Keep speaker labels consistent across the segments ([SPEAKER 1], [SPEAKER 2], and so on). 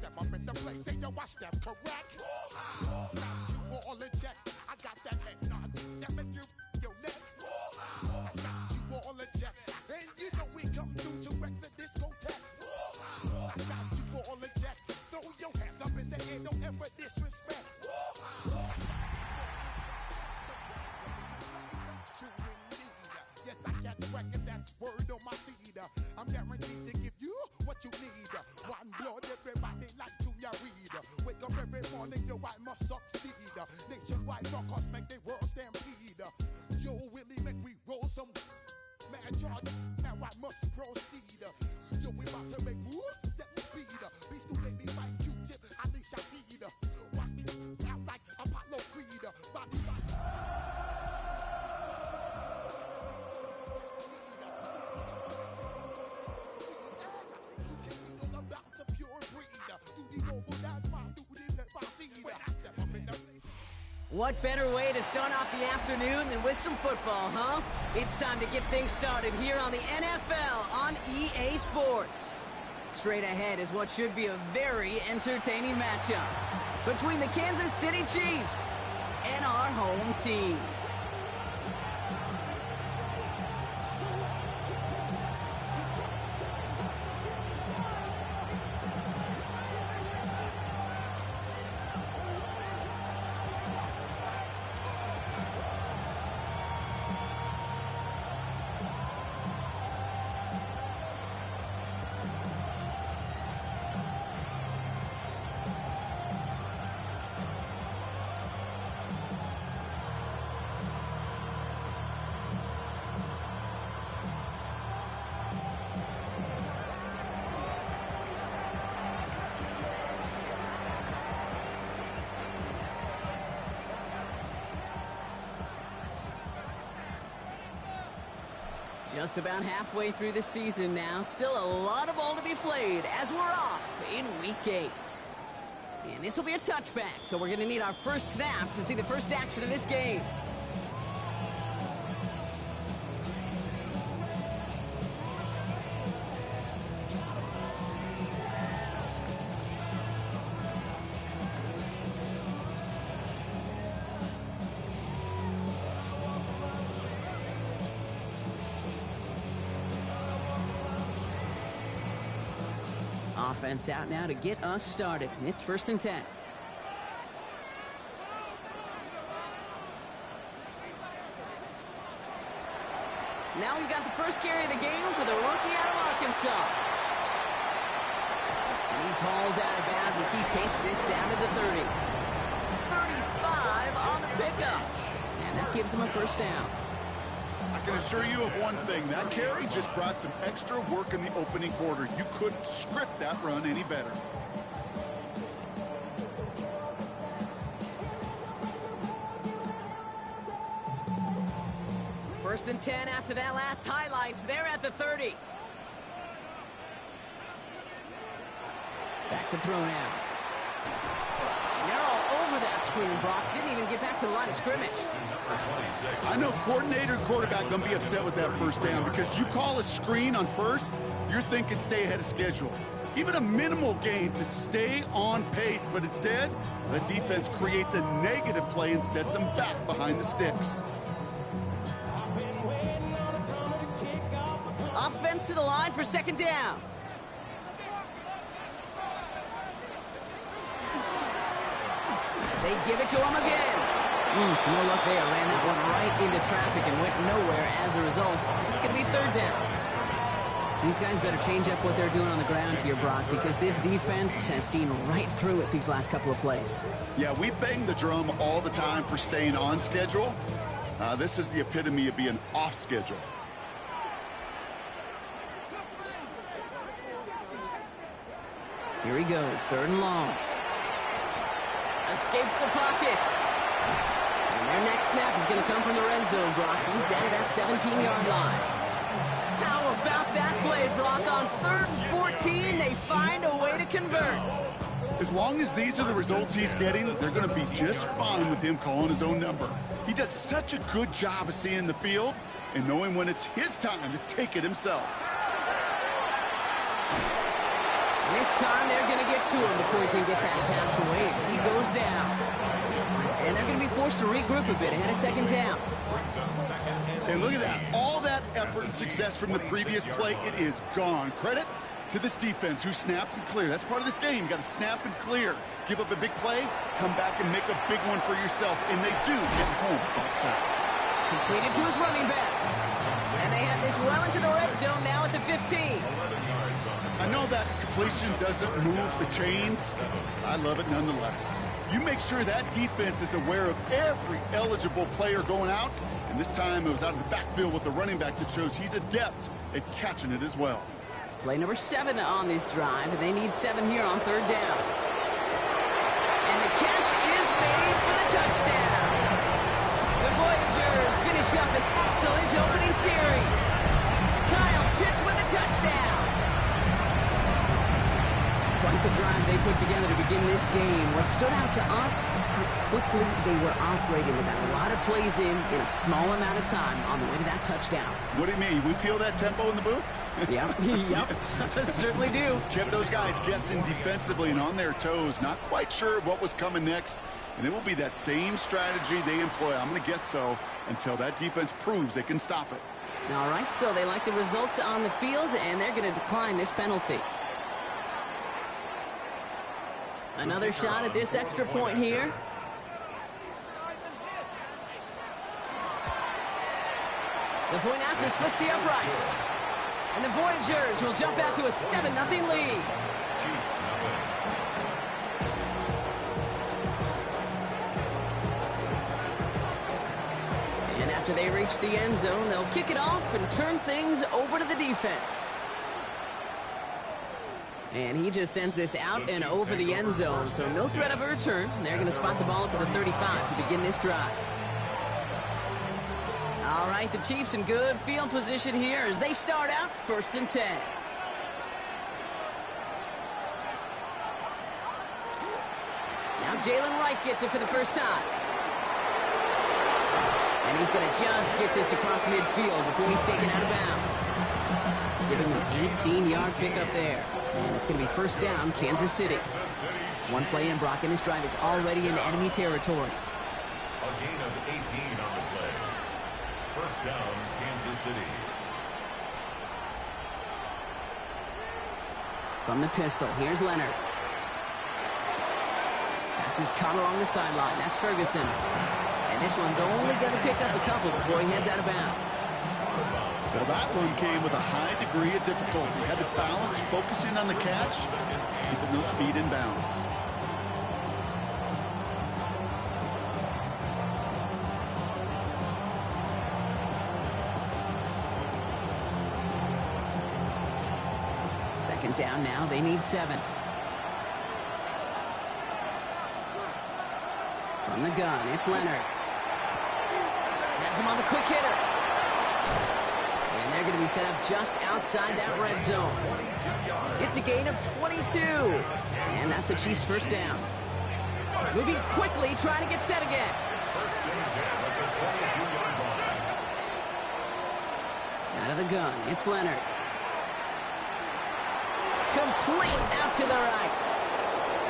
[SPEAKER 1] step up in the place, say yo, I step correct. Got you all in check. I got that head nod that make you your neck. I got you all in check, and you know we come through to wreck the discotheque. I got you all in check. Throw your hands up in the air, don't ever disrespect. Yes, I get wreck, and that's word on my feed. I'm guaranteed to give you what you need. One blood, everybody like Junior Reed. Wake up every morning, yo, I must succeed. Nationwide rockers make the world stampede. Yo, Willie, make we roll some mad charge. Now I must proceed. Yo, we about to make moves, set speed. Beast to baby, fight Q-tip, Alicia Heed. Watch me out like Apollo Creed. Body,
[SPEAKER 2] What better way to start off the afternoon than with some football, huh? It's time to get things started here on the NFL on EA Sports. Straight ahead is what should be a very entertaining matchup between the Kansas City Chiefs and our home team. Just about halfway through the season now. Still a lot of ball to be played as we're off in Week 8. And this will be a touchback, so we're going to need our first snap to see the first action of this game. Offense out now to get us started. It's 1st and 10. Now we got the first carry of the game for the rookie out of Arkansas. And he's hauled out of bounds as he takes this down to the 30. 35 on the pickup. And that gives him a first down.
[SPEAKER 3] I can assure you of one thing. That carry just brought some extra work in the opening quarter. You couldn't script that run any better.
[SPEAKER 2] First and 10 after that last highlights. They're at the 30. Back to throw now. And they're all over that screen. Brock didn't even get back to the line of scrimmage.
[SPEAKER 3] I know coordinator and quarterback going to be upset with that first down because you call a screen on first, you're thinking stay ahead of schedule. Even a minimal gain to stay on pace, but instead, the defense creates a negative play and sets them back behind the sticks.
[SPEAKER 2] Offense to the line for 2nd down. They give it to him again. No luck there. Ran that one right into traffic and went nowhere as a result. It's going to be 3rd down. These guys better change up what they're doing on the ground here, Brock, because this defense has seen right through it these last couple of plays.
[SPEAKER 3] Yeah, we bang the drum all the time for staying on schedule. This is the epitome of being off schedule.
[SPEAKER 2] Here he goes, 3rd and long. Escapes the pocket. And their next snap is going to come from the red zone, Brock. He's down at that 17-yard line. How about that play, Brock? On 3rd and 14, they find a way to convert.
[SPEAKER 3] As long as these are the results he's getting, they're going to be just fine with him calling his own number. He does such a good job of seeing the field and knowing when it's his time to take it himself.
[SPEAKER 2] And this time they're going to get to him before he can get that pass away as he goes down. And they're going to be forced to regroup a bit ahead of second down.
[SPEAKER 3] And look at that. All that effort and success from the previous play, it is gone. Credit to this defense who snapped and cleared. That's part of this game. You got to snap and clear. Give up a big play, come back and make a big one for yourself. And they do get home that sack.
[SPEAKER 2] Completed to his running back. And they have this well into the red zone now at the 15.
[SPEAKER 3] I know that completion doesn't move the chains. I love it nonetheless. You make sure that defense is aware of every eligible player going out. And this time it was out of the backfield with the running back that shows he's adept at catching it as well.
[SPEAKER 2] Play number 7 on this drive, and they need 7 here on third down. And the catch is made for the touchdown. The Voyagers finish up an excellent opening series. Kyle Pitts with a touchdown. Quite the drive they put together to begin this game. What stood out to us, how quickly they were operating. They got a lot of plays in a small amount of time on the way to that touchdown.
[SPEAKER 3] What do you mean? We feel that tempo in the booth?
[SPEAKER 2] Yep, certainly do.
[SPEAKER 3] Kept those guys guessing defensively and on their toes, not quite sure what was coming next. And it will be that same strategy they employ, I'm going to guess so, until that defense proves they can stop it.
[SPEAKER 2] All right, so they like the results on the field, and they're going to decline this penalty. Another shot at this extra point here. The point after splits the uprights. And the Voyagers will jump out to a 7-0 lead. And after they reach the end zone, they'll kick it off and turn things over to the defense. And he just sends this out and over the end zone, so no threat of a return. They're going to spot the ball for the 35 to begin this drive. All right, the Chiefs in good field position here as they start out 1st and 10. Now Jalen Wright gets it for the first time. And he's going to just get this across midfield before he's taken out of bounds. Giving him an 18-yard pickup there. And it's going to be first down, Kansas City. One play in, Brock, and his drive is already in enemy territory.
[SPEAKER 4] A gain of 18 on the play. First down, Kansas City.
[SPEAKER 2] From the pistol, here's Leonard. Pass is caught along the sideline. That's Ferguson. And this one's only going to pick up a couple before he heads out of bounds.
[SPEAKER 3] Well, that one came with a high degree of difficulty. Had to balance, focusing on the catch, keeping those feet in bounds.
[SPEAKER 2] Second down now. They need 7. From the gun, it's Leonard. Has him on the quick hitter. And they're going to be set up just outside that red zone. It's a gain of 22. And that's the Chiefs' first down. Moving quickly, trying to get set again. Out of the gun, it's Leonard. Complete out to the right.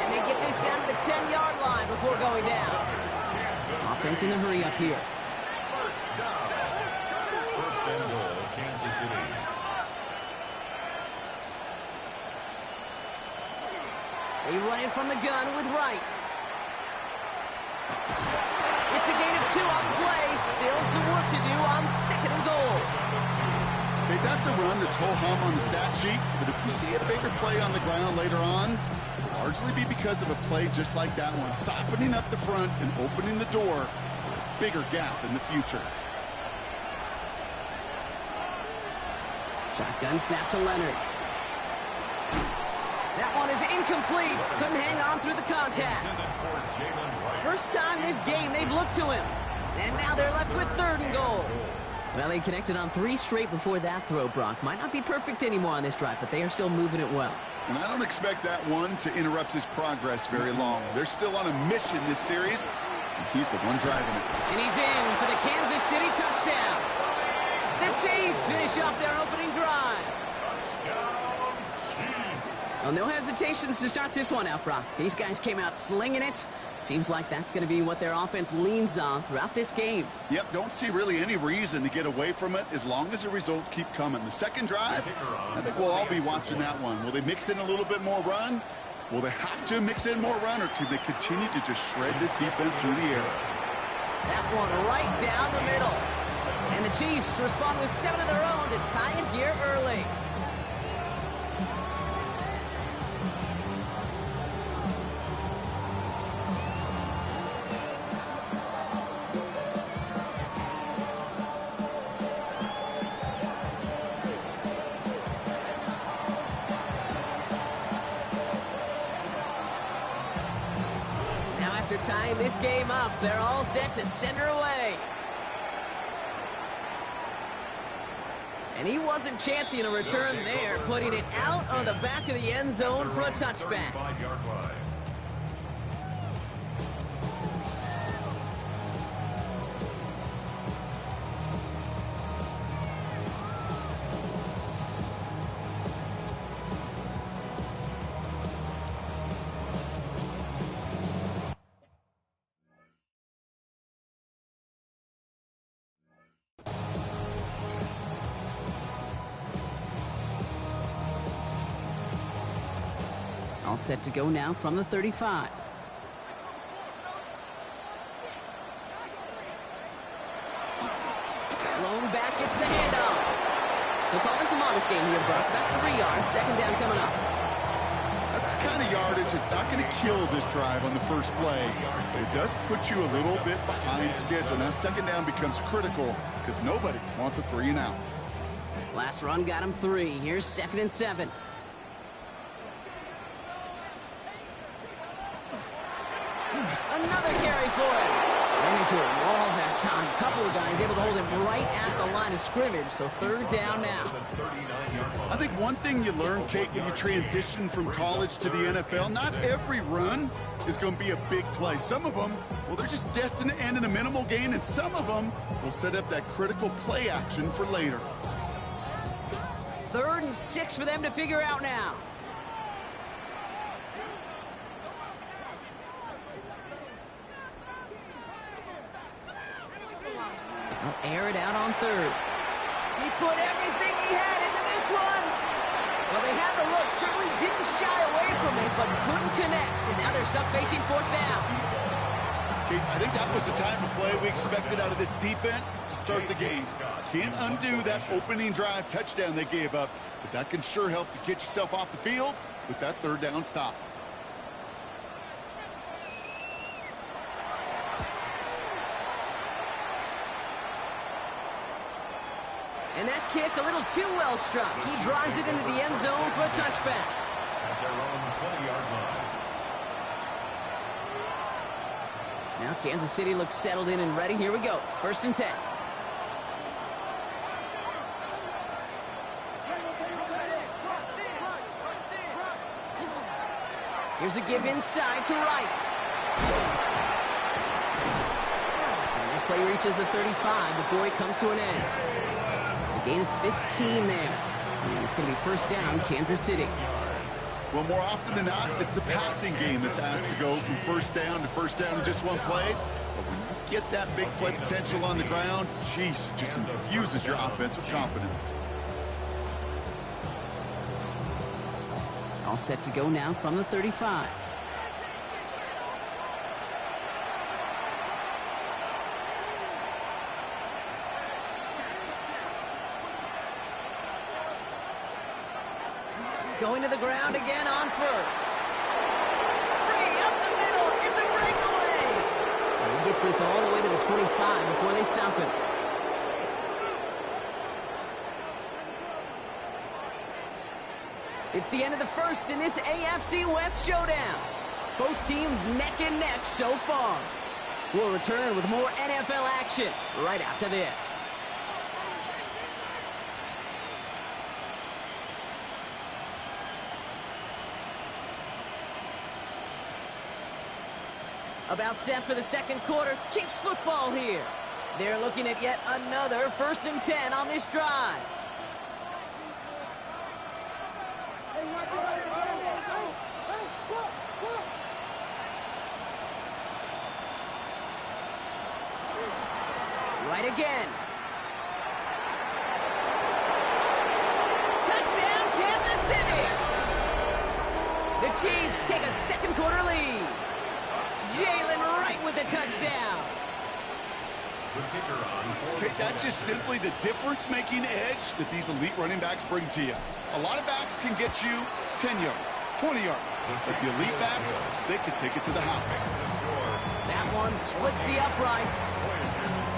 [SPEAKER 2] And they get this down to the 10-yard line before going down. Offense in the hurry up here.
[SPEAKER 4] First and goal, Kansas City.
[SPEAKER 2] They run it from the gun with Wright. It's a gain of 2 on the play. Still some work to do on 2nd and goal.
[SPEAKER 3] Okay, that's a run that's ho-hum on the stat sheet, but if you see a bigger play on the ground later on, it'll largely be because of a play just like that one, softening up the front and opening the door for a bigger gap in the future.
[SPEAKER 2] Shotgun snap to Leonard. That one is incomplete. Couldn't hang on through the contact. First time this game they've looked to him. And now they're left with 3rd and goal. Well, they connected on 3 straight before that throw, Brock. Might not be perfect anymore on this drive, but they are still moving it well.
[SPEAKER 3] And I don't expect that one to interrupt his progress very long. They're still on a mission this series. And he's the one driving it.
[SPEAKER 2] And he's in for the Kansas City touchdown. The Chiefs finish up their opening drive. Well, no hesitations to start this one out, Brock. These guys came out slinging it. Seems like that's going to be what their offense leans on throughout this game.
[SPEAKER 3] Yep, don't see really any reason to get away from it as long as the results keep coming. The second drive, I think we'll all be watching that one. Will they mix in a little bit more run? Will they have to mix in more run, or could they continue to just shred this defense through the air?
[SPEAKER 2] That one right down the middle. And the Chiefs respond with 7 of their own to tie it here early. After tying this game up, they're all set to send her away. And he wasn't chancing a return there, putting it out on the back of the end zone for a touchback. All set to go now from the 35. Thrown back, gets the handoff. So calling some honest game here, Brock. About 3 yards, second down coming up.
[SPEAKER 3] That's the kind of yardage it's not going to kill this drive on the first play. But it does put you a little bit behind schedule. Now second down becomes critical because nobody wants a 3 and out.
[SPEAKER 2] Last run got him 3. Here's 2nd and 7. Another carry for him. Ran into a wall that time. A couple of guys able to hold him right at the line of scrimmage. So 3rd down now.
[SPEAKER 3] I think one thing you learn, Kate, when you transition from college to the NFL, not every run is going to be a big play. Some of them, well, they're just destined to end in a minimal gain, and some of them will set up that critical play action for later.
[SPEAKER 2] 3rd and 6 for them to figure out now. Air it out on 3rd. He put everything he had into this one. Well, they had the look, certainly didn't shy away from it, but couldn't connect. And now they're stuck facing 4th down.
[SPEAKER 3] Kate, I think that was the type of play we expected out of this defense to start the game. Can't undo that opening drive touchdown they gave up, but that can sure help to get yourself off the field with that 3rd down stop.
[SPEAKER 2] And that kick a little too well struck. He drives it into the end zone for a touchback.
[SPEAKER 4] At their own 20-yard line.
[SPEAKER 2] Now Kansas City looks settled in and ready. Here we go. 1st and 10. Here's a give inside to right. And this play reaches the 35 before it comes to an end. Gain of 15 there. And it's going to be 1st down, Kansas City.
[SPEAKER 3] Well, more often than not, it's the passing game that's asked to go from 1st down in just one play. But when you get that big play potential on the ground, geez, it just infuses your offense with confidence.
[SPEAKER 2] All set to go now from the 35. Going to the ground again on 1st. Free up the middle. It's a breakaway. And he gets this all the way to the 25 before they stop him. It's the end of the 1st in this AFC West showdown. Both teams neck and neck so far. We'll return with more NFL action right after this. About set for the 2nd quarter. Chiefs football here. They're looking at yet another 1st and 10 on this drive. right again. Touchdown, Kansas City! The Chiefs take a second quarter lead. Jalen Wright with the touchdown.
[SPEAKER 3] Okay, that's just simply the difference-making edge that these elite running backs bring to you. A lot of backs can get you 10 yards, 20 yards, but the elite backs, they can take it to the house.
[SPEAKER 2] That one splits the uprights.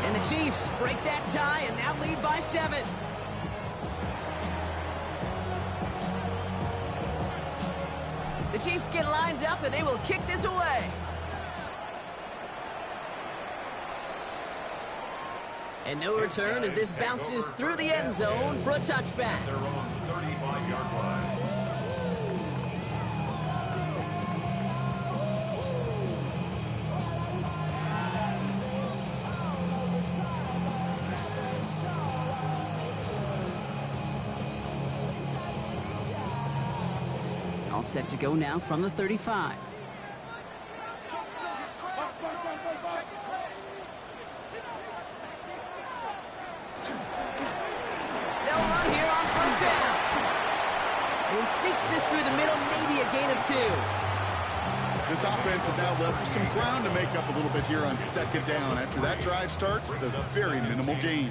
[SPEAKER 2] And the Chiefs break that tie and now lead by 7. The Chiefs get lined up and they will kick this away. And no return as this bounces through the end zone for a touchback.
[SPEAKER 4] They're on the 35-yard line.
[SPEAKER 2] All set to go now from the 35. Sneaks this through the middle, maybe a gain of 2.
[SPEAKER 3] This offense is now left with some ground to make up a little bit here on second down after that drive starts with a very minimal gain.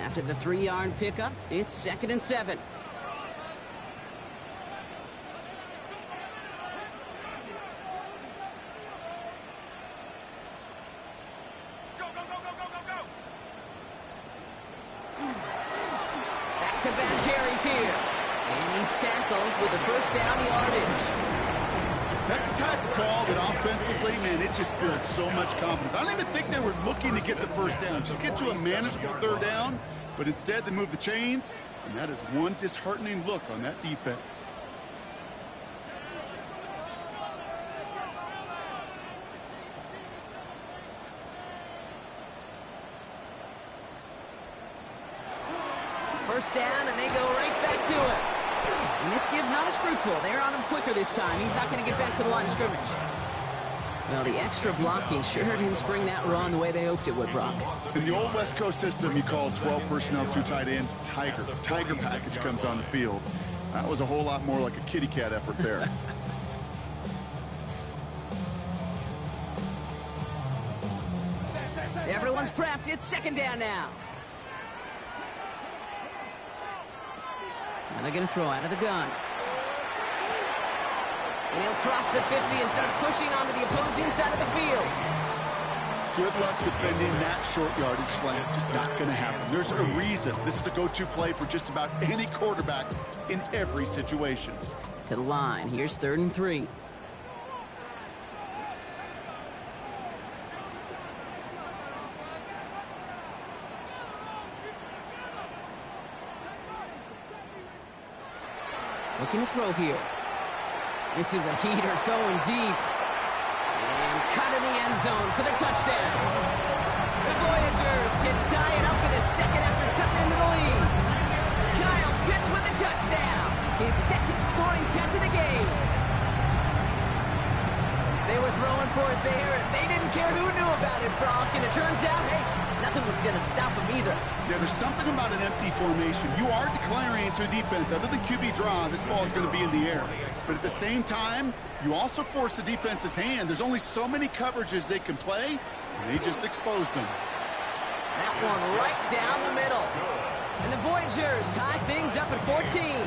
[SPEAKER 2] After the 3-yard pickup, it's 2nd and 7. Back-to-back carries here. And he's tackled with the first down yardage.
[SPEAKER 3] That's the type of call that offensively, man, it just builds so much confidence. I don't even think they were looking to get the first down, just get to a manageable 3rd down, but instead they move the chains, and that is one disheartening look on that defense.
[SPEAKER 2] First down, and they go right back to it. And this give not as fruitful. They're on him quicker this time. He's not going to get back to the line of scrimmage. Well, the extra blocking sure didn't spring that run the way they hoped it would, Brock.
[SPEAKER 3] In the old West Coast system, you call 12 personnel, 2 tight ends, Tiger. Tiger package comes on the field. That was a whole lot more like a kitty cat effort there.
[SPEAKER 2] Everyone's prepped. It's 2nd down now. And they're going to throw out of the gun. And he'll cross the 50 and start pushing onto the opposing side of the field.
[SPEAKER 3] Good luck defending that short yardage slant. Just not going to happen. There's a reason. This is a go-to play for just about any quarterback in every situation.
[SPEAKER 2] To the line. Here's 3rd and 3. Looking to throw here. This is a heater going deep. And cut in the end zone for the touchdown. The Voyagers can tie it up for the 2nd after cutting into the lead. Kyle Pitts with the touchdown. His 2nd scoring catch of the game. They were throwing for it there, and they didn't care who knew about it, Brock. And it turns out, hey, nothing was going to stop them either.
[SPEAKER 3] Yeah, there's something about an empty formation. You are declaring to a defense, other than QB draw, this ball is going to be in the air. But at the same time, you also force the defense's hand. There's only so many coverages they can play, and they just exposed them.
[SPEAKER 2] That one right down the middle. And the Voyagers tie things up at 14.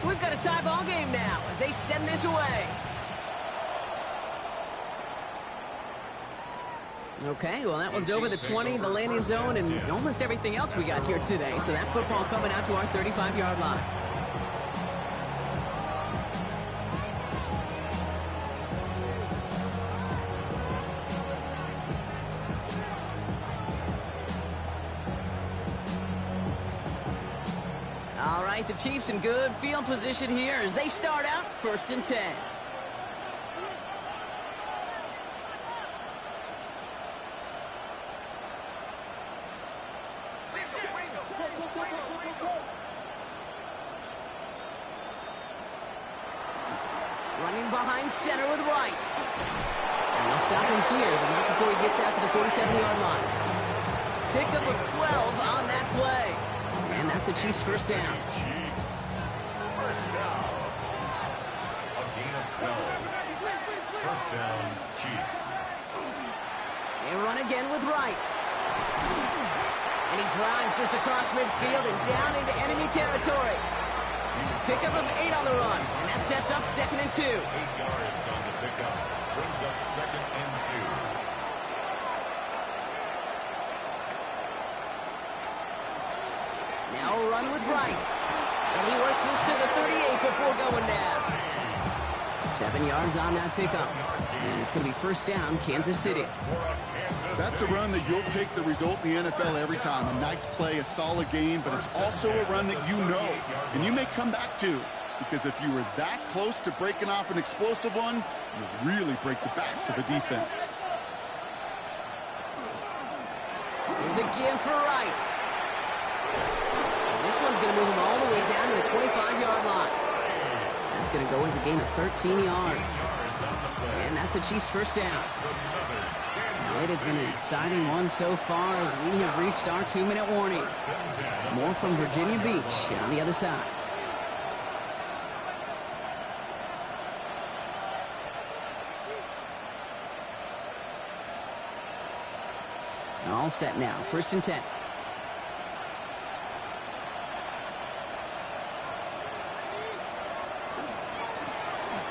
[SPEAKER 2] We've got a tie ball game now as they send this away. Okay, well, that one's over the 20, the landing zone, and almost everything else we got here today. So that football coming out to our 35-yard line. All right, the Chiefs in good field position here as they start out 1st and 10. Running behind center with Wright. And they'll stop him here, but not before he gets out to the 47-yard line. Pickup of 12 on that play. And that's a Chiefs first down.
[SPEAKER 4] Chiefs. First down. A gain of 12. First down, Chiefs.
[SPEAKER 2] They run again with Wright. And he drives this across midfield and down into enemy territory. Pickup of 8 on the run, and that sets up 2nd and 2.
[SPEAKER 4] 8 yards on the pickup. Brings up 2nd and 2.
[SPEAKER 2] Now a run with Wright. And he works this to the 38 before going down. 7 yards on that pickup. And it's going to be first down, Kansas City.
[SPEAKER 3] That's a run that you'll take the result in the NFL every time. A nice play, a solid game, but it's also a run that you know and you may come back to, because if you were that close to breaking off an explosive one, you really break the backs of a defense.
[SPEAKER 2] There's a give for Wright. And this one's going to move him all the way down to the 25-yard line. That's going to go as a gain of 13 yards. And that's a Chiefs first down. It has been an exciting one so far as we have reached our 2-minute warning. More from Virginia Beach on the other side. All set now, 1st and 10.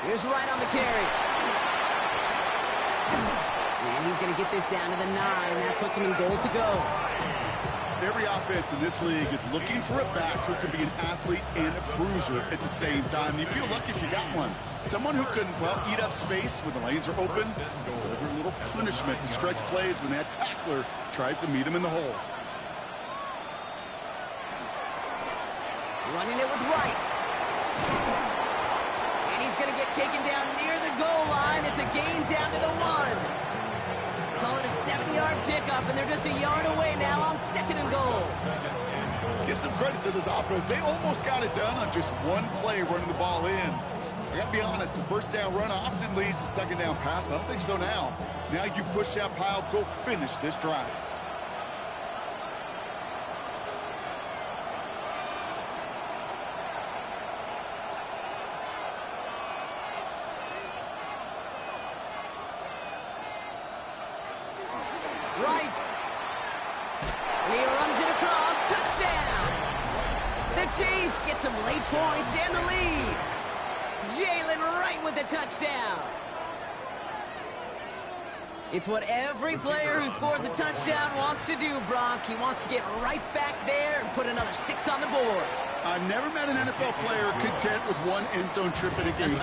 [SPEAKER 2] Here's Wright on the carry. And he's going to get this down to the 9. That puts him in goal to go.
[SPEAKER 3] Every offense in this league is looking for a back who can be an athlete and a bruiser at the same time. You feel lucky if you got one. Someone who can, well, eat up space when the lanes are open, deliver a little punishment to stretch plays when that tackler tries to meet him in the hole.
[SPEAKER 2] Running it with Wright. And he's going to get taken down near the goal line. It's a gain down to the 1. Call it a 7-yard pickup, and they're just a yard away now on 2nd and goal.
[SPEAKER 3] Give some credit to this offense. They almost got it done on just one play running the ball in. I got to be honest, the first down run often leads to second down pass, but I don't think so now. Now you push that pile, go finish this drive.
[SPEAKER 2] Right. And he runs it across. Touchdown. The Chiefs get some late points and the lead. Jalen Wright with the touchdown. It's what every player who scores a touchdown wants to do, Brock. He wants to get right back there and put another 6 on the board.
[SPEAKER 3] I've never met an NFL player content with one end zone trip in a game.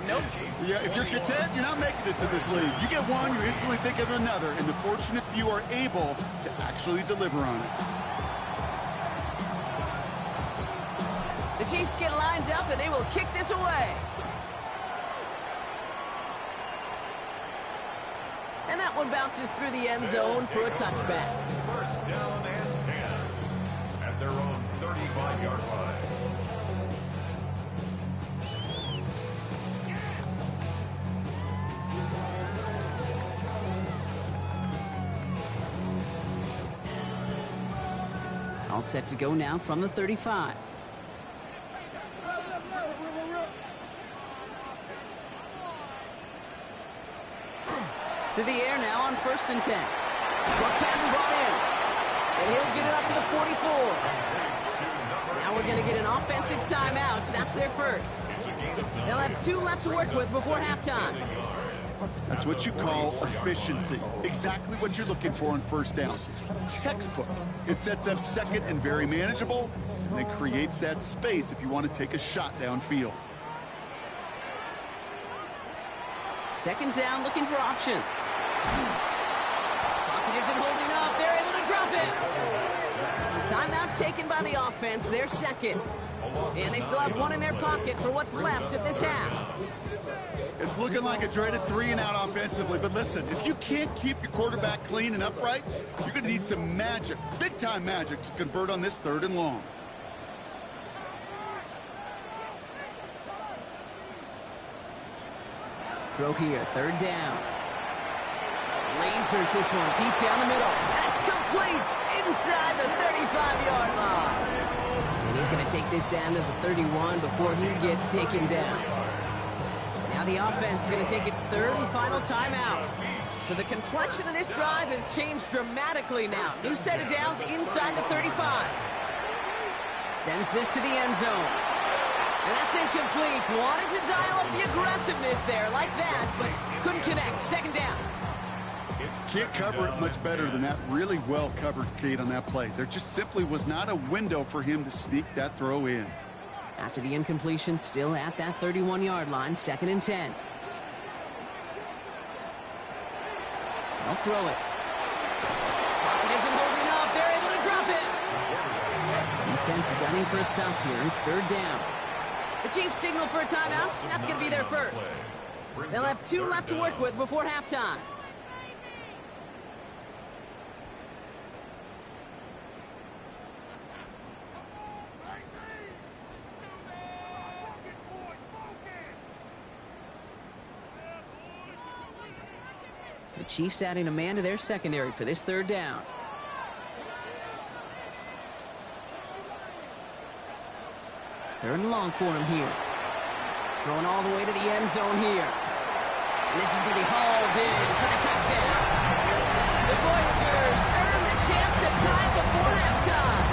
[SPEAKER 2] Nope.
[SPEAKER 3] Yeah, if you're content, you're not making it to this league. You get one, you instantly think of another, and the fortunate few are able to actually deliver on it.
[SPEAKER 2] The Chiefs get lined up, and they will kick this away. And that one bounces through the end zone for a touchback.
[SPEAKER 4] First down and 10 at their own 35-yard line.
[SPEAKER 2] All set to go now from the 35. To the air now on 1st and 10. Short pass brought in. And he'll get it up to the 44. Now we're going to get an offensive timeout. That's their first. They'll have 2 left to work with before halftime.
[SPEAKER 3] That's what you call efficiency. Exactly what you're looking for on first down. Textbook. It sets up second and very manageable, and it creates that space if you want to take a shot downfield.
[SPEAKER 2] Second down, looking for options. Pocket isn't holding up. They're able to drop it. Timeout taken by the offense, their second. And they still have one in their pocket for what's left of this half.
[SPEAKER 3] It's looking like a dreaded 3-and-out offensively, but listen, if you can't keep your quarterback clean and upright, you're going to need some magic, big-time magic, to convert on this 3rd and long.
[SPEAKER 2] Throw here, 3rd down. Lasers this one deep down the middle. That's complete inside the 35-yard line. And he's going to take this down to the 31 before he gets taken down. Now the offense is going to take its 3rd and final timeout. So the complexion of this drive has changed dramatically now. New set of downs inside the 35. Sends this to the end zone. And that's incomplete. Wanted to dial up the aggressiveness there like that, but couldn't connect. 2nd down.
[SPEAKER 3] Can't cover it much better than that. Really well covered, Kate, on that play. There just simply was not a window for him to sneak that throw in.
[SPEAKER 2] After the incompletion, still at that 31-yard line, 2nd and 10. They'll throw it. Pocket isn't holding up. They're able to drop it. Defense gunning for a stop here. It's 3rd down. The Chiefs signal for a timeout. That's going to be their first. They'll have 2 left to work with before halftime. The Chiefs adding a man to their secondary for this 3rd down. Third and long for him here. Throwing all the way to the end zone here. And this is going to be hauled in for the touchdown. The Voyagers earn the chance to tie before halftime.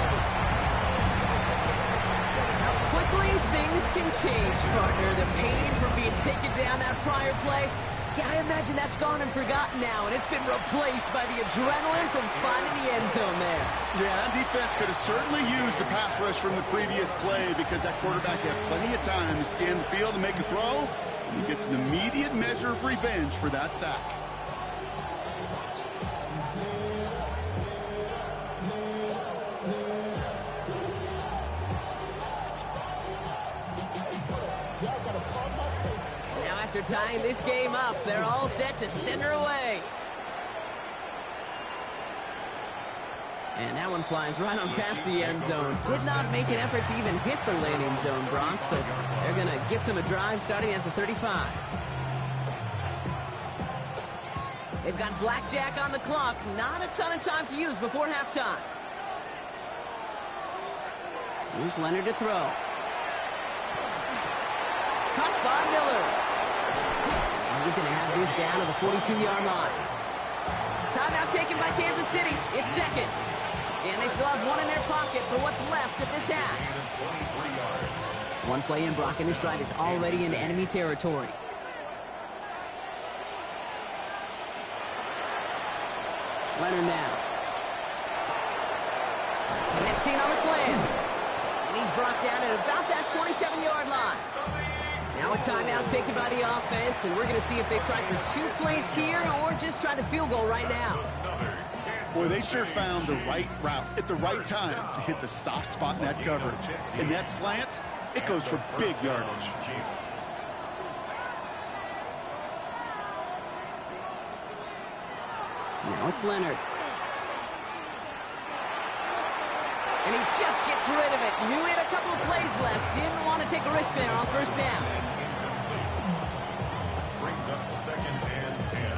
[SPEAKER 2] How quickly things can change, partner. The pain from being taken down that prior play. Yeah, I imagine that's gone and forgotten now, and it's been replaced by the adrenaline from finding the end zone there.
[SPEAKER 3] Yeah, that defense could have certainly used the pass rush from the previous play because that quarterback had plenty of time to scan the field and make a throw, and he gets an immediate measure of revenge for that sack.
[SPEAKER 2] After tying this game up, they're all set to center away. And that one flies right on past the end zone. Did not make an effort to even hit the landing zone, Brock, so they're going to gift him a drive starting at the 35. They've got blackjack on the clock. Not a ton of time to use before halftime. Here's Leonard to throw. Caught by Miller. He's going to have this down to the 42-yard line. Timeout taken by Kansas City. It's 2nd. And they still have 1 in their pocket for what's left of this half. 1 play in, Brock, and this drive is already into enemy territory. Leonard now. Connecting on the slant. And he's brought down at about that 27-yard line. Now a timeout taken by the offense, and we're going to see if they try for 2 plays here or just try the field goal right now.
[SPEAKER 3] Boy, they sure found the right route at the right time to hit the soft spot in that coverage. And that slant, it goes for big yardage.
[SPEAKER 2] Now it's Leonard. And he just gets rid of it. Knew he had a couple of plays left. Didn't want to take a risk there on 1st down.
[SPEAKER 4] Brings up 2nd and 10.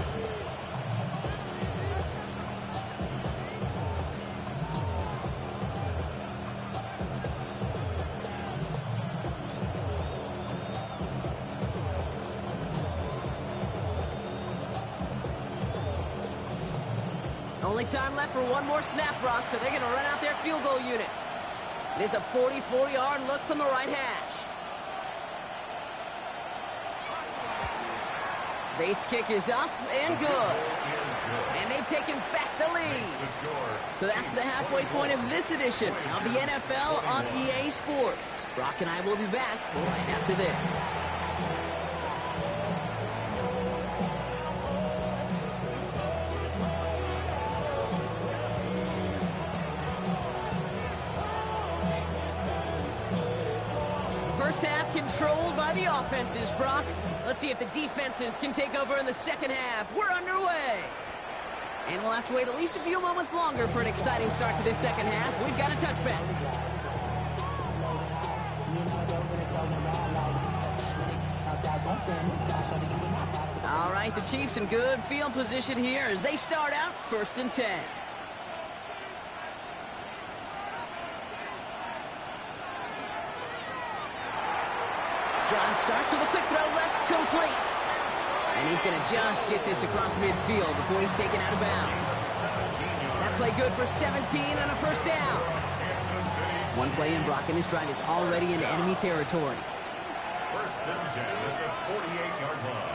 [SPEAKER 2] Only time left for 1 more snap, Brock, so they're going to run out their field goal unit. It is a 44-yard look from the right hash. Bates' kick is up and good. And they've taken back the lead. So that's the halfway point of this edition of the NFL on EA Sports. Brock and I will be back right after this. first half controlled by the offenses, Brock. Let's see if the defenses can take over in the second half. We're underway. And we'll have to wait at least a few moments longer for an exciting start to this second half. We've got a touchback. All right, the Chiefs in good field position here as they start out 1st and 10. Drive starts with a quick throw left, complete. And he's going to just get this across midfield before he's taken out of bounds. That play good for 17 and a first down. One play in, Brock, and this drive is already into enemy territory.
[SPEAKER 4] 1st and 10 at the 48-yard line.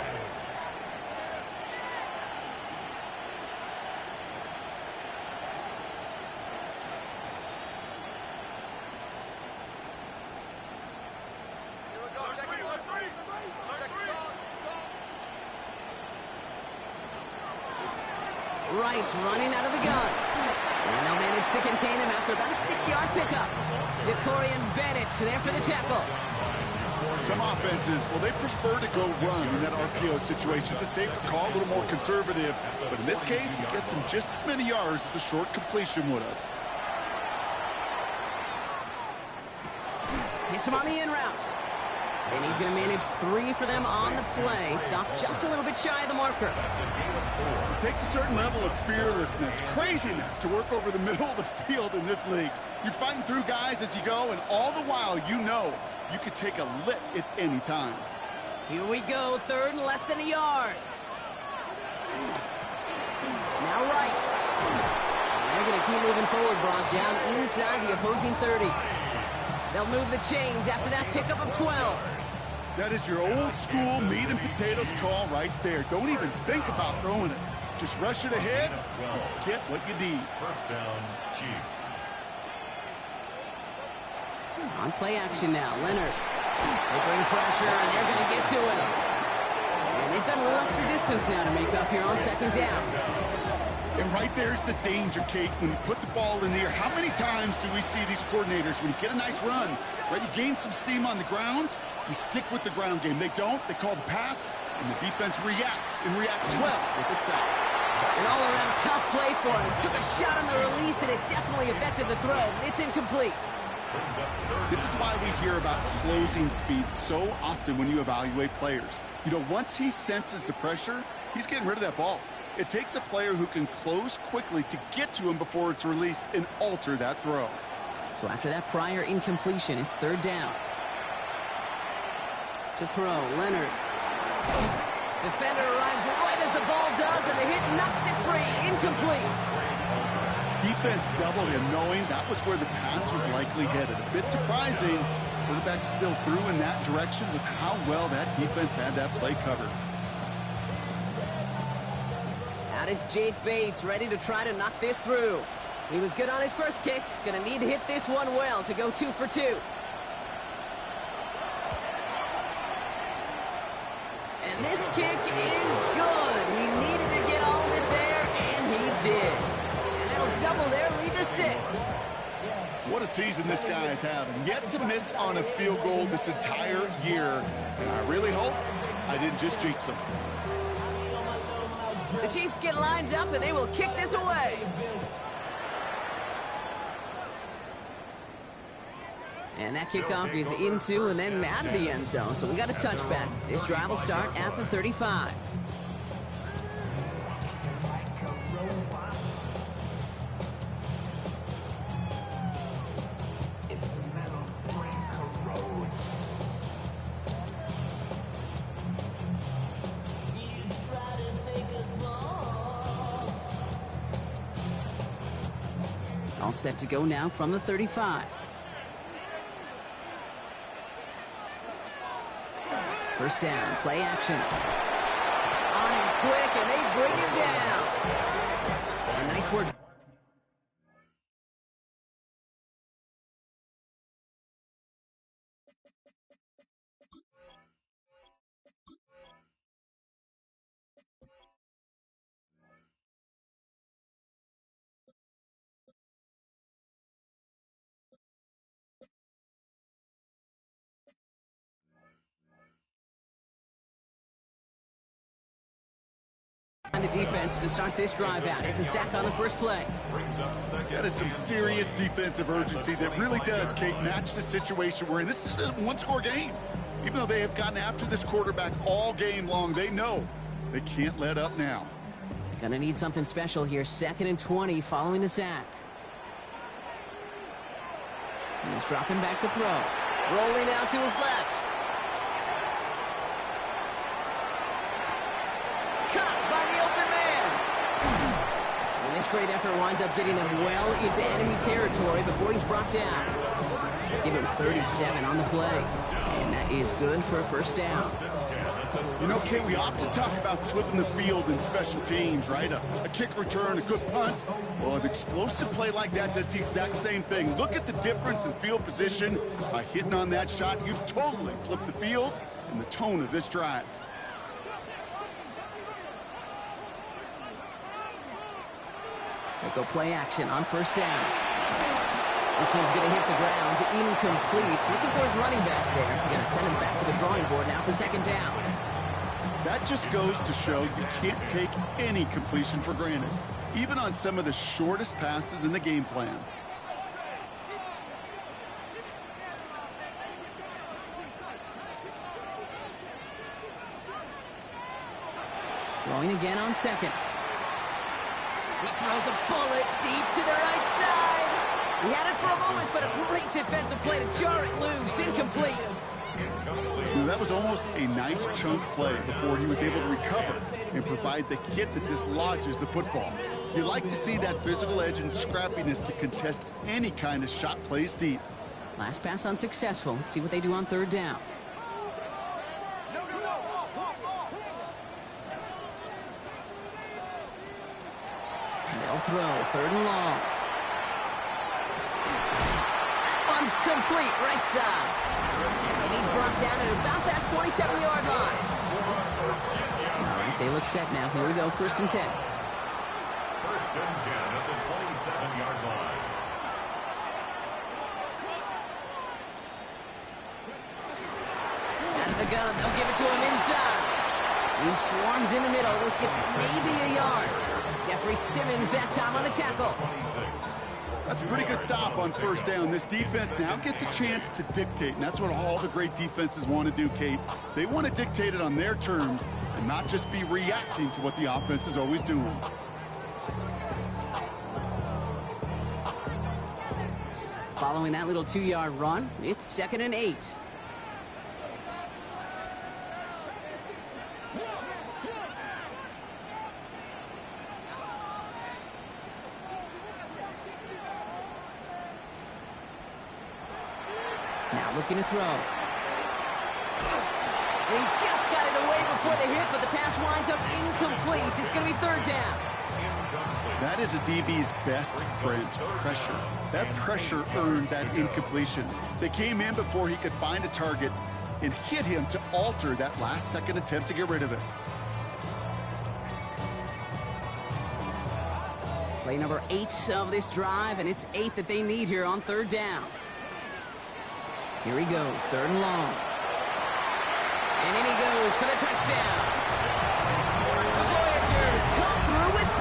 [SPEAKER 2] Wright's running out of the gun. And they'll manage to contain him after about a 6-yard pickup. Jacorian Bennett there for the tackle.
[SPEAKER 3] Some offenses, well, they prefer to go run in that RPO situation. It's a safer call, a little more conservative. But in this case, he gets him just as many yards as a short completion would have.
[SPEAKER 2] Hits him on the in route. And he's going to manage 3 for them on the play. Stopped just a little bit shy of the marker.
[SPEAKER 3] It takes a certain level of fearlessness, craziness to work over the middle of the field in this league. You're fighting through guys as you go, and all the while you know you could take a lick at any time.
[SPEAKER 2] Here we go, 3rd and less than a yard. Now Wright. And they're going to keep moving forward, Brock, down inside the opposing 30. They'll move the chains after that pickup of 12.
[SPEAKER 3] That is your old school meat and potatoes call right there. Don't even think about throwing it. Just rush it ahead, get what you need.
[SPEAKER 4] 1st down, Chiefs.
[SPEAKER 2] On play action now, Leonard. They bring pressure, and they're going to get to him. And they've got a little extra distance now to make up here on 2nd down.
[SPEAKER 3] And right there's the danger, Kate, when you put the ball in the air. How many times do we see these coordinators, when you get a nice run, right, you gain some steam on the ground, you stick with the ground game. They don't, they call the pass, and the defense reacts, and reacts well with a sack.
[SPEAKER 2] An all-around tough play for him. Took a shot on the release, and it definitely affected the throw. It's incomplete.
[SPEAKER 3] This is why we hear about closing speed so often when you evaluate players. You know, once he senses the pressure, he's getting rid of that ball. It takes a player who can close quickly to get to him before it's released and alter that throw.
[SPEAKER 2] So after that prior incompletion, it's 3rd down. To throw, Leonard. Defender arrives right as the ball does, and the hit knocks it free. Incomplete.
[SPEAKER 3] Defense doubled him, knowing that was where the pass was likely headed. A bit surprising. Quarterback still threw in that direction with how well that defense had that play covered.
[SPEAKER 2] Out is Jake Bates, ready to try to knock this through. He was good on his first kick. Gonna need to hit this one well to go 2 for 2. And this kick is good. He needed to get all of it there, and he did. And that'll double their lead to 6.
[SPEAKER 3] What a season this guy is having. Yet to miss on a field goal this entire year. And I really hope I didn't just jinx him.
[SPEAKER 2] The Chiefs get lined up, and they will kick this away. And that kickoff is into and then out of the end zone. So we got a touchback. This drive will start at the 35. All set to go now from the 35. First down, play action. On him quick, and they bring him down. A nice work. behind the defense to start this drive out. It's a sack on the first play.
[SPEAKER 3] That is some serious defensive urgency that really does, Kate, match the situation we're in. This is a one-score game. Even though they have gotten after this quarterback all game long, they know they can't let up now.
[SPEAKER 2] Gonna need something special here. 2nd and 20 following the sack. He's dropping back to throw. Rolling out to his left. Caught by the open man. And this great effort winds up getting him well into enemy territory before he's brought down. Give him 37 on the play. And that is good for a first down.
[SPEAKER 3] You know, Kate, we often talk about flipping the field in special teams, right? A kick return, a good punt. Well, an explosive play like that does the exact same thing. Look at the difference in field position. By hitting on that shot, you've totally flipped the field and the tone of this drive.
[SPEAKER 2] They go play action on first down. This one's going to hit the ground, incomplete. Looking for his running back there. Going to send him back to the drawing board now for 2nd down.
[SPEAKER 3] That just goes to show you can't take any completion for granted, even on some of the shortest passes in the game plan.
[SPEAKER 2] Throwing again on 2nd. He throws a bullet deep to the right side. He had it for a moment, but a great defensive play to jar it loose. Incomplete.
[SPEAKER 3] You know, that was almost a nice chunk play before he was able to recover and provide the hit that dislodges the football. You like to see that physical edge and scrappiness to contest any kind of shot plays deep.
[SPEAKER 2] Last pass unsuccessful. Let's see what they do on 3rd down. They'll throw 3rd and long. One's complete, right side. And he's brought down at about that 27-yard line. All right, they look set now. Here we go, 1st and 10.
[SPEAKER 4] 1st and 10 at the 27-yard line.
[SPEAKER 2] Out of the gun, they'll give it to him inside. He swarms in the middle. This gets maybe a yard. Jeffrey Simmons that time on the tackle.
[SPEAKER 3] That's a pretty good stop on 1st down. This defense now gets a chance to dictate, and that's what all the great defenses want to do, Kate. They want to dictate it on their terms and not just be reacting to what the offense is always doing.
[SPEAKER 2] Following that little 2-yard run, it's 2nd and 8. Now looking to throw. He just got it away before the hit, but the pass winds up incomplete. It's going to be 3rd down.
[SPEAKER 3] That is a DB's best friend, pressure. That pressure earned that incompletion. They came in before he could find a target and hit him to alter that last-second attempt to get rid of it.
[SPEAKER 2] Play number 8 of this drive, and it's 8 that they need here on 3rd down. Here he goes, 3rd and long. And in he goes for the touchdown. The Voyagers come through with 6.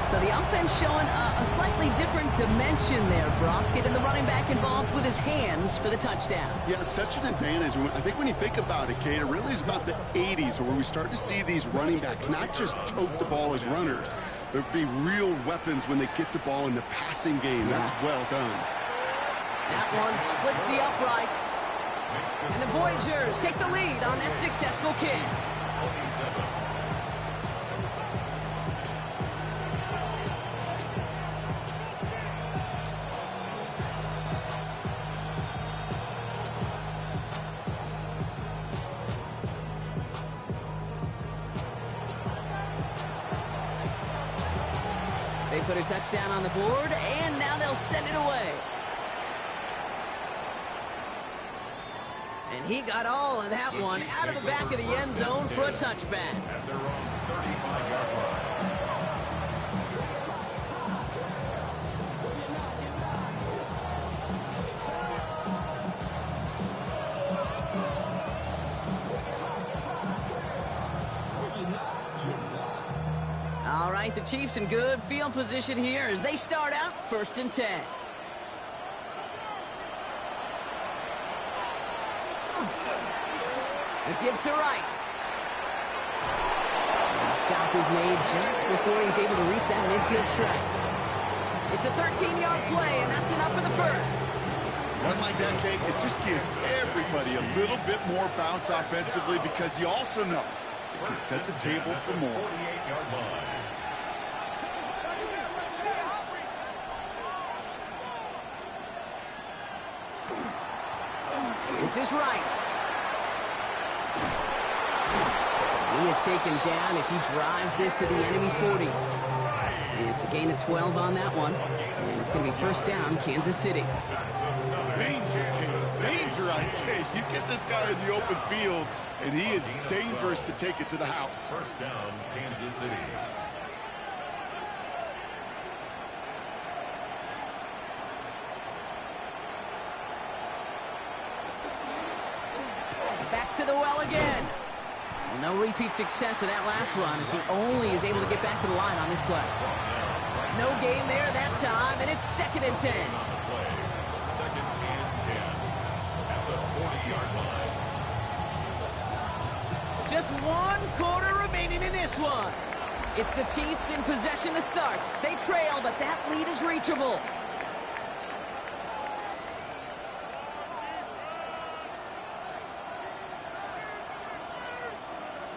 [SPEAKER 2] So the offense showing a slightly different dimension there, Brock. Getting the running back involved with his hands for the touchdoam.
[SPEAKER 3] Yeah, such an advantage. I think when you think about it, Kate, it really is about the 80s where we start to see these running backs not just tote the ball as runners, but be real weapons when they get the ball in the passing game. Yeah. That's well done.
[SPEAKER 2] That one splits the uprights. And the Voyagers take the lead on that successful kick. They put a touchdown on the board, and now they'll send it away. And he got all of that one out of the back of the end zone for a touchback.
[SPEAKER 4] At their own 35-yard line.
[SPEAKER 2] the Chiefs in good field position here as they start out 1st and 10. The give to right. And the stop is made just before he's able to reach that midfield strike. It's a 13-yard play, and that's enough for the first.
[SPEAKER 3] Run like that, Kate, it just gives everybody a little bit more bounce offensively because you also know it can set the table for more.
[SPEAKER 4] 48-yard line.
[SPEAKER 2] This is right. He is taken down as he drives this to the enemy 40. And it's a gain of 12 on that one. And it's going to be 1st down, Kansas City.
[SPEAKER 3] Danger, I say. You get this guy in the open field, and he is dangerous to take it to the house.
[SPEAKER 4] 1st down, Kansas City.
[SPEAKER 2] Back to the well again. No repeat success of that last run as he only is able to get back to the line on this play. No gain there that time, and it's 2nd and 10.
[SPEAKER 4] 2nd and 10 at the 40-yard line.
[SPEAKER 2] Just 1/4 remaining in this one. It's the Chiefs in possession to start. They trail, but that lead is reachable.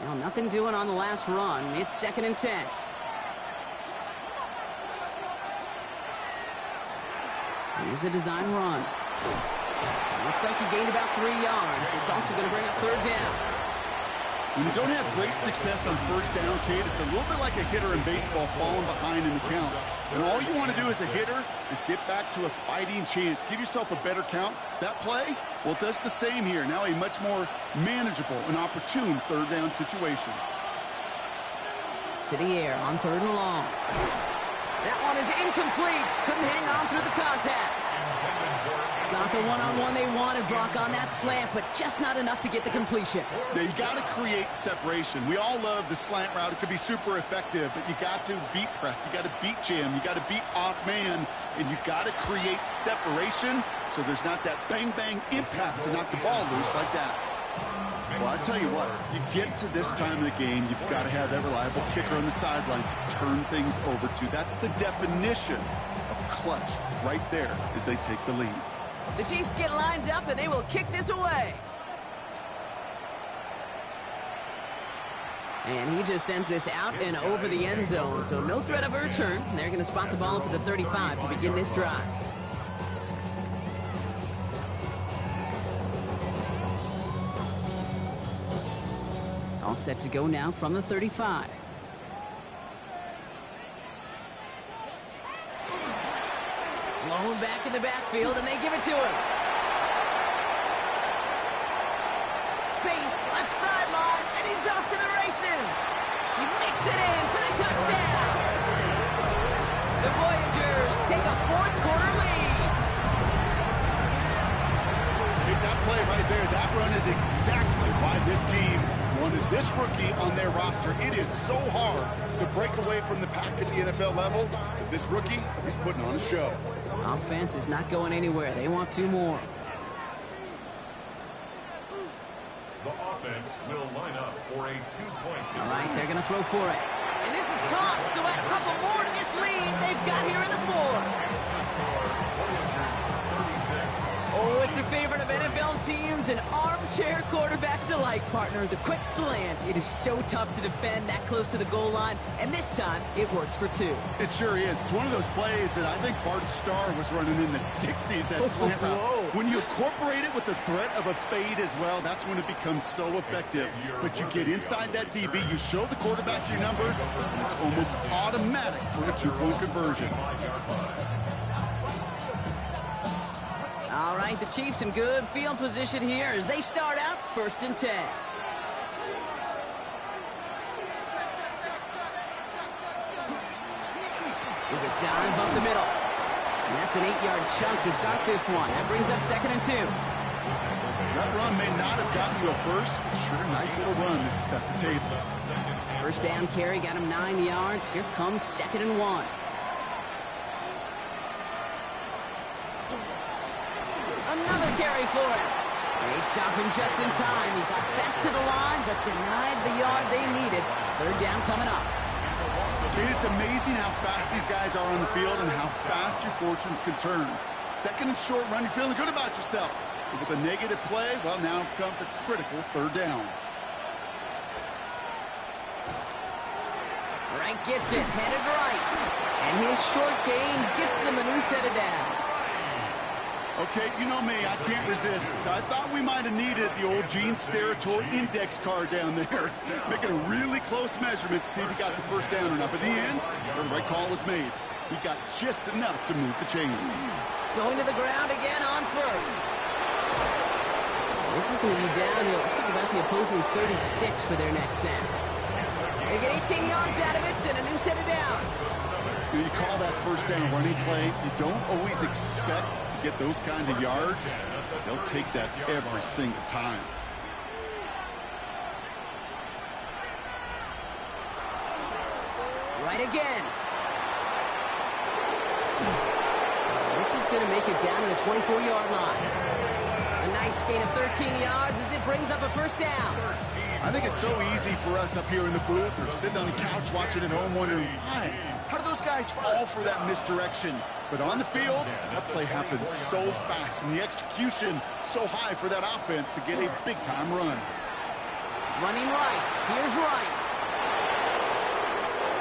[SPEAKER 2] Well, nothing doing on the last run. It's 2nd and 10. Here's a design run. Looks like he gained about 3 yards. It's also going to bring up 3rd down.
[SPEAKER 3] When you don't have great success on 1st down, Kate, it's a little bit like a hitter in baseball falling behind in the count. And all you want to do as a hitter is get back to a fighting chance. Give yourself a better count. That play, well, it does the same here. Now a much more manageable and opportune 3rd down situation.
[SPEAKER 2] To the air on 3rd and long. That one is incomplete. Couldn't hang on through the contact. Got the one-on-one they wanted, Brock, on that slant, but just not enough to get the completion.
[SPEAKER 3] Yeah, you got to create separation. We all love the slant route. It could be super effective, but you got to beat press. You got to beat jam. You got to beat off man, and you got to create separation so there's not that bang-bang impact to knock the ball loose like that. Well, I tell you what, you get to this time of the game, you've got to have that reliable kicker on the sideline to turn things over to. That's the definition of clutch right there as they take the lead.
[SPEAKER 2] The Chiefs get lined up, and they will kick this away. And he just sends this out and over the end zone, so no threat of a return. They're going to spot the ball up at the 35 to begin this drive. All set to go now from the 35. Blown back in the backfield, and they give it to him. Space, left sideline, and he's off to the races. He makes it in for the touchdown. The Voyagers take a 4th-quarter lead.
[SPEAKER 3] That play right there, that run is exactly why this team wanted this rookie on their roster. It is so hard to break away from the pack at the NFL level. This rookie is putting on a show.
[SPEAKER 2] Offense is not going anywhere. They want 2 more.
[SPEAKER 4] The offense will line up for a 2-point
[SPEAKER 2] All right, they're going to throw for it. And this is caught, so add a couple more to this lead they've got here in the 4. Oh, it's a favorite of NFL teams and armchair quarterbacks alike, partner. The quick slant. It is so tough to defend that close to the goal line, and this time it works for 2.
[SPEAKER 3] It sure is. It's one of those plays that I think Bart Starr was running in the 60s, that slant route. When you incorporate it with the threat of a fade as well, that's when it becomes so effective. But you get inside that DB, you show the quarterback your numbers, and it's almost automatic for a 2-point conversion.
[SPEAKER 2] All right, the Chiefs in good field position here as they start out 1st and 10. There's a dive up the middle. And that's an 8-yard chunk to start this one. That brings up 2nd and 2.
[SPEAKER 3] That run may not have gotten you a first, but sure, nice little run to set the table.
[SPEAKER 2] First down carry got him 9 yards. Here comes 2nd and 1. Another carry for him. They stopped him just in time. He got back to the line, but denied the yard they needed. 3rd down coming up.
[SPEAKER 3] Kate, it's amazing how fast these guys are on the field and how fast your fortunes can turn. 2nd and short run, you're feeling good about yourself. But with a negative play, well, now comes a critical 3rd down.
[SPEAKER 2] Wright gets it, headed right. And his short gain gets them a new set of downs.
[SPEAKER 3] Okay, you know me, I can't resist. I thought we might have needed the old Gene Steratore index card down there, making a really close measurement to see if he got the first down or not. But in the end, the right call was made. He got just enough to move the chains.
[SPEAKER 2] Going to the ground again on 1st. This is going to be down to, looks like about the opposing 36 for their next snap. They get 18 yards out of it and a new set of downs.
[SPEAKER 3] You call that first down running play. You don't always expect to get those kind of yards. They'll take that every single time.
[SPEAKER 2] Right again. This is going to make it down to the 24-yard line. A nice gain of 13 yards as it brings up a first down.
[SPEAKER 3] I think it's so easy for us up here in the booth or sitting on the couch watching at home wondering, why? How do those guys fall for that misdirection? But on the field, that play happens so fast and the execution so high for that offense to get a big-time run.
[SPEAKER 2] Running right. Here's Wright.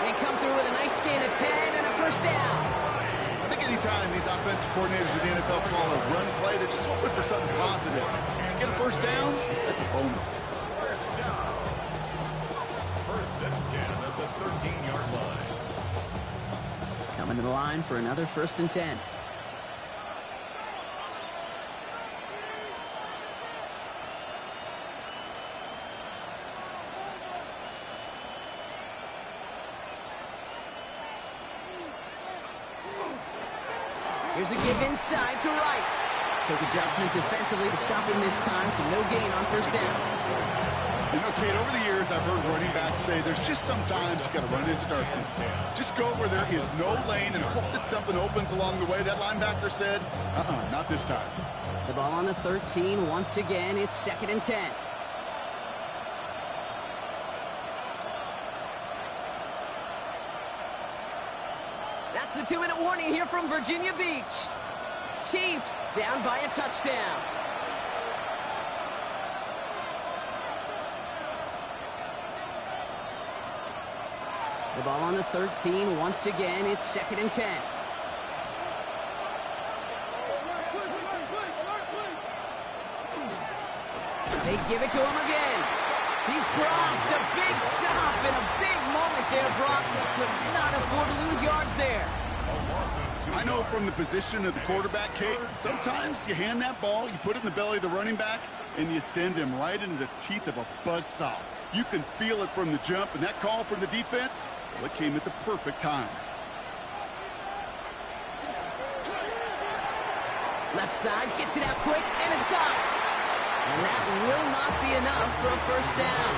[SPEAKER 2] They come through with a nice gain of 10 and a first down.
[SPEAKER 3] I think anytime these offensive coordinators in the NFL call a run play, they're just hoping for something positive. To get a first down, that's a bonus.
[SPEAKER 4] First and 10 at the 13-yard line.
[SPEAKER 2] Coming to the line for another 1st and 10. Here's a give inside to Wright. Quick adjustment defensively to stop him this time, so no gain on first down.
[SPEAKER 3] You know, Kate, over the years, I've heard running backs say there's just sometimes you got to run into darkness. Just go where there is no lane and hope that something opens along the way. That linebacker said, not this time.
[SPEAKER 2] The ball on the 13. Once again, it's 2nd and 10. That's the 2-minute warning here from Virginia Beach. Chiefs down by a touchdown. The ball on the 13. Once again, it's 2nd and 10. They give it to him again. He's dropped. A big stop and a big moment there, Brock. They could not afford to lose yards there.
[SPEAKER 3] I know from the position of the quarterback, Kate, sometimes you hand that ball, you put it in the belly of the running back, and you send him right into the teeth of a buzzsaw. You can feel it from the jump, and that call from the defense, well, it came at the perfect time.
[SPEAKER 2] Left side gets it out quick, and it's caught. And that will not be enough for a first down.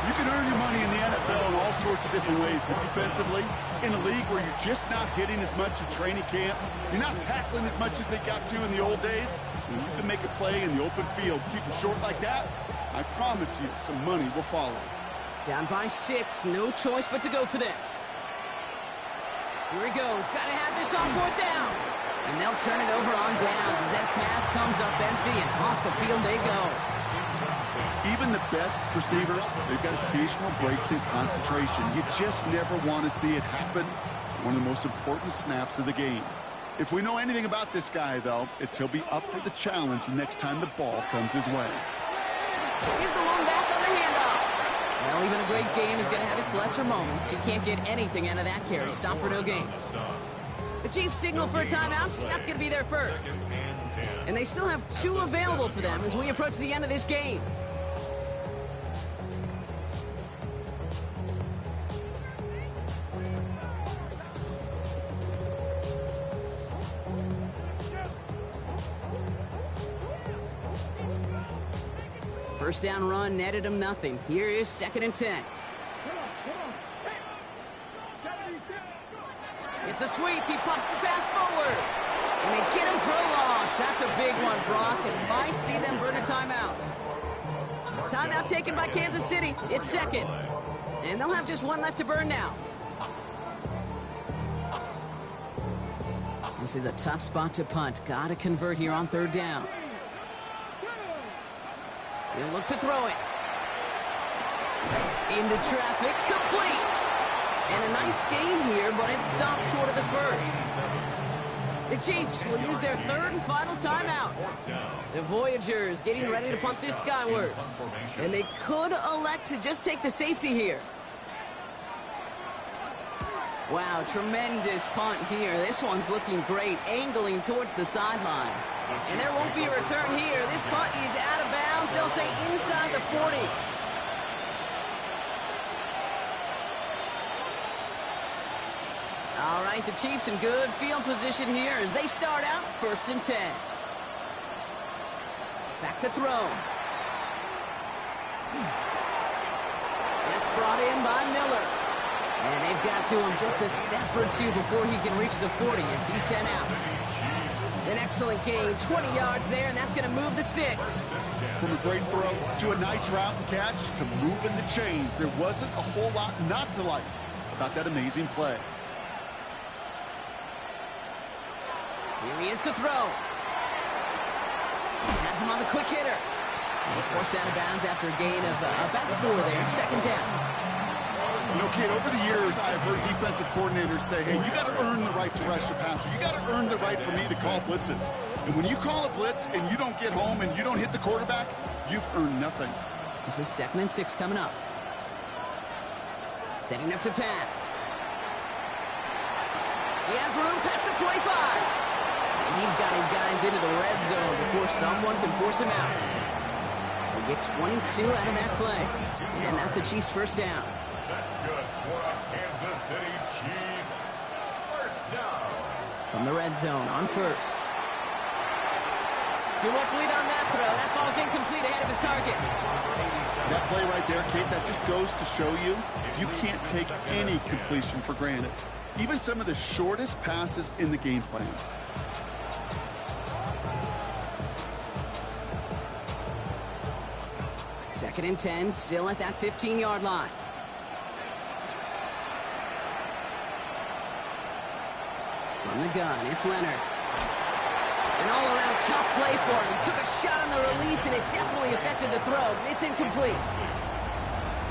[SPEAKER 3] You can earn your money in the NFL in all sorts of different ways, but defensively, in a league where you're just not hitting as much in training camp, you're not tackling as much as they got to in the old days, and you can make a play in the open field, keep them short like that, I promise you some money will follow.
[SPEAKER 2] Down by 6, no choice but to go for this. Here he goes, got to have this on 4th down. And they'll turn it over on downs as that pass comes up empty and off the field they go.
[SPEAKER 3] Even the best receivers, they've got occasional breaks in concentration. You just never want to see it happen. One of the most important snaps of the game. If we know anything about this guy, though, it's he'll be up for the challenge the next time the ball comes his way.
[SPEAKER 2] Here's the one back on the handoff. Well, even a great game is going to have its lesser moments. You can't get anything out of that carry. Stop for no gain. The Chiefs signal for a timeout. That's going to be their first. And they still have 2 available for them as we approach the end of this game. First down run netted him nothing. Here is 2nd and 10. sweep. He pumps the pass forward. And they get him for a loss. That's a big one, Brock, and might see them burn a timeout. Timeout taken by Kansas City. It's second. And they'll have just one left to burn now. This is a tough spot to punt. Got to convert here on third down. He'll look to throw it. Into traffic, complete. And a nice game here, but it stopped short of the first. The Chiefs will use their third and final timeout. The Voyagers getting ready to punt this skyward. And they could elect to just take the safety here. Wow, tremendous punt here. This one's looking great, angling towards the sideline. And there won't be a return here. This punt is out of bounds. They'll say inside the 40. All right, the Chiefs in good field position here as they start out 1st and 10. Back to throw. That's brought in by Miller. And they've got to him just a step or two before he can reach the 40 as he's sent out. An excellent gain, 20 yards there, and that's going to move the sticks.
[SPEAKER 3] From a great throw to a nice route and catch to moving the chains, there wasn't a whole lot not to like about that amazing play.
[SPEAKER 2] Here he is to throw. Has him on the quick hitter. He's forced out of bounds after a gain of about 4 there, 2nd down.
[SPEAKER 3] You know, kid, over the years, I've heard defensive coordinators say, hey, you got to earn the right to rush the passer. You got to earn the right for me to call blitzes. And when you call a blitz and you don't get home and you don't hit the quarterback, you've earned nothing.
[SPEAKER 2] This is 2nd and 6 coming up. Setting up to pass. He has room past the 25. He's got his guys into the red zone before someone can force him out. They get 22 out of that play. And that's a Chiefs 1st down.
[SPEAKER 4] That's good for the Kansas City Chiefs. 1st down.
[SPEAKER 2] From the red zone on 1st. Too much lead on that throw. That falls incomplete ahead of his target.
[SPEAKER 3] That play right there, Kate, that just goes to show you, you can't take any completion for granted. Even some of the shortest passes in the game plan.
[SPEAKER 2] Second and 10, still at that 15-yard line. From the gun, it's Leonard. An all-around tough play for him. He took a shot on the release, and it definitely affected the throw. It's incomplete.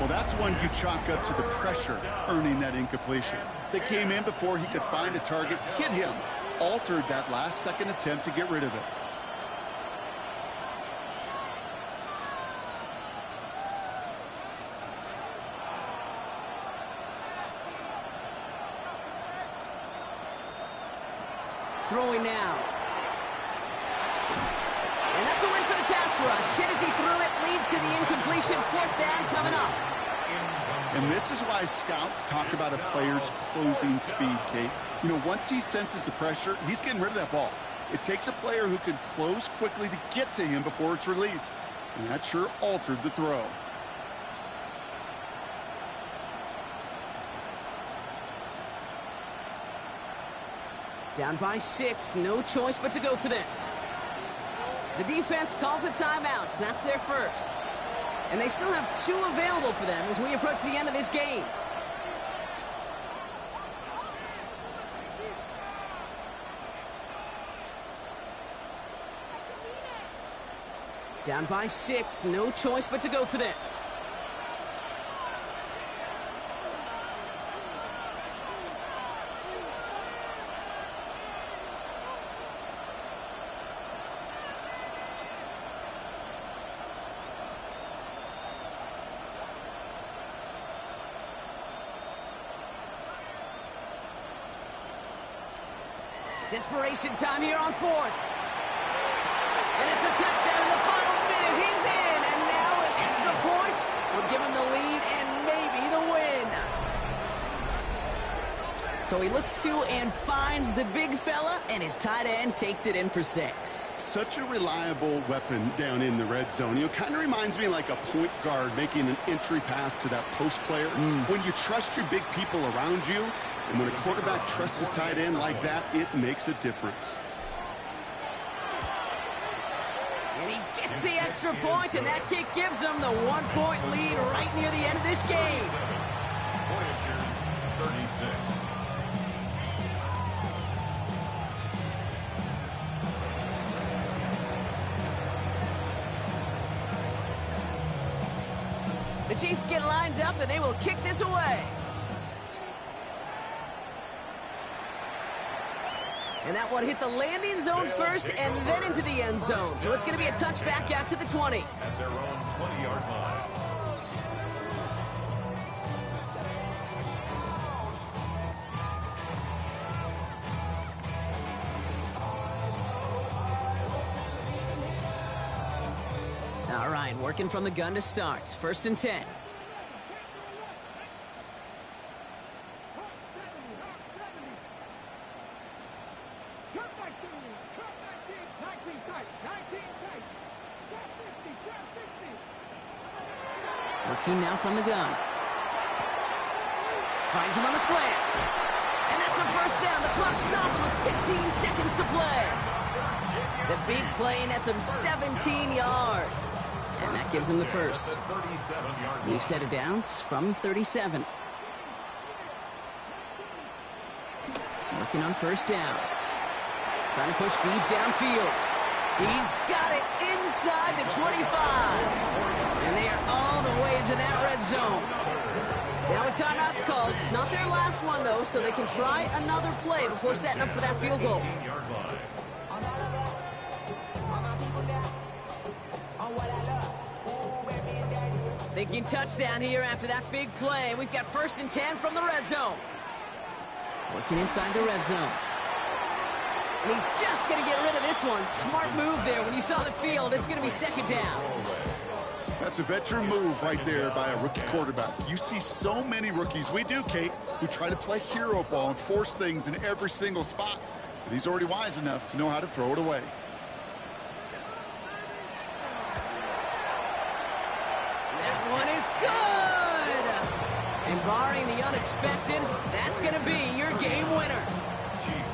[SPEAKER 3] Well, that's one you chalk up to the pressure earning that incompletion. They came in before he could find a target, hit him, altered that last-second attempt to get rid of it.
[SPEAKER 2] Throwing now. And that's a win for the pass rush. Hit as he threw it, leads to the incompletion. 4th down coming up.
[SPEAKER 3] And this is why scouts talk about a player's closing speed, Kate. You know, once he senses the pressure, he's getting rid of that ball. It takes a player who can close quickly to get to him before it's released. And that sure altered the throw.
[SPEAKER 2] Down by 6, no choice but to go for this. The defense calls a timeout, so that's their first. And they still have 2 available for them as we approach the end of this game. Down by 6, no choice but to go for this. Desperation time here on 4th. And it's a touchdown in the final minute. He's in, and now with extra points will give him the lead and maybe the win. So he looks to and finds the big fella, and his tight end takes it in for 6.
[SPEAKER 3] Such a reliable weapon down in the red zone. You know, kind of reminds me like a point guard making an entry pass to that post player. When you trust your big people around you, And when a quarterback trusts his tight end like that, it makes a difference.
[SPEAKER 2] And he gets the extra point, and that kick gives him the 1-point lead right near the end of this game.
[SPEAKER 4] Voyagers 36.
[SPEAKER 2] The Chiefs get lined up, and they will kick this away. And that one hit the landing zone first and then into the end zone. So it's going to be a touchback out to the 20.
[SPEAKER 4] At their own 20-yard line.
[SPEAKER 2] All right, working from the gun to start. 1st and 10. Working now from the gun. Finds him on the slant. And that's a 1st down. The clock stops with 15 seconds to play. The big play nets him 17 yards. And that gives him the 1st. New set of downs from 37. Working on 1st down. Trying to push deep downfield. He's got it inside the 25. And they are all the way into that red zone. Now a timeout's called. It's not their last one, though, so they can try another play before setting up for that field goal. Thinking touchdown here after that big play. We've got 1st and 10 from the red zone. Working inside the red zone. And he's just going to get rid of this one. Smart move there. When you saw the field, it's going to be 2nd down.
[SPEAKER 3] That's a veteran move right there by a rookie quarterback. You see so many rookies, we do, Kate, who try to play hero ball and force things in every single spot. But he's already wise enough to know how to throw it away.
[SPEAKER 2] That one is good! And barring the unexpected, that's going to be your game winner.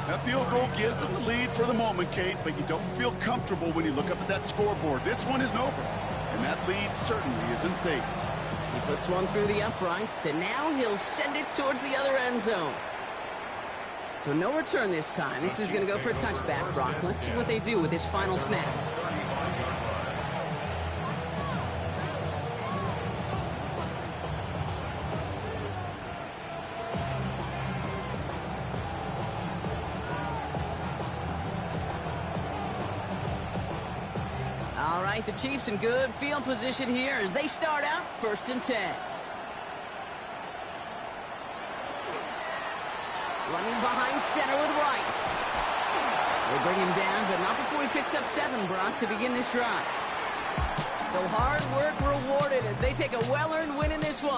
[SPEAKER 3] That field goal gives them the lead for the moment, Kate, but you don't feel comfortable when you look up at that scoreboard. This one isn't over, and that lead certainly isn't safe.
[SPEAKER 2] He puts one through the uprights, and now he'll send it towards the other end zone. So no return this time. This is going to go for a touchback, Brock. Let's see what they do with this final snap. All right, the Chiefs in good field position here as they start out 1st and 10. Running behind center with right. They bring him down, but not before he picks up 7, Brock, to begin this drive. So hard work rewarded as they take a well-earned win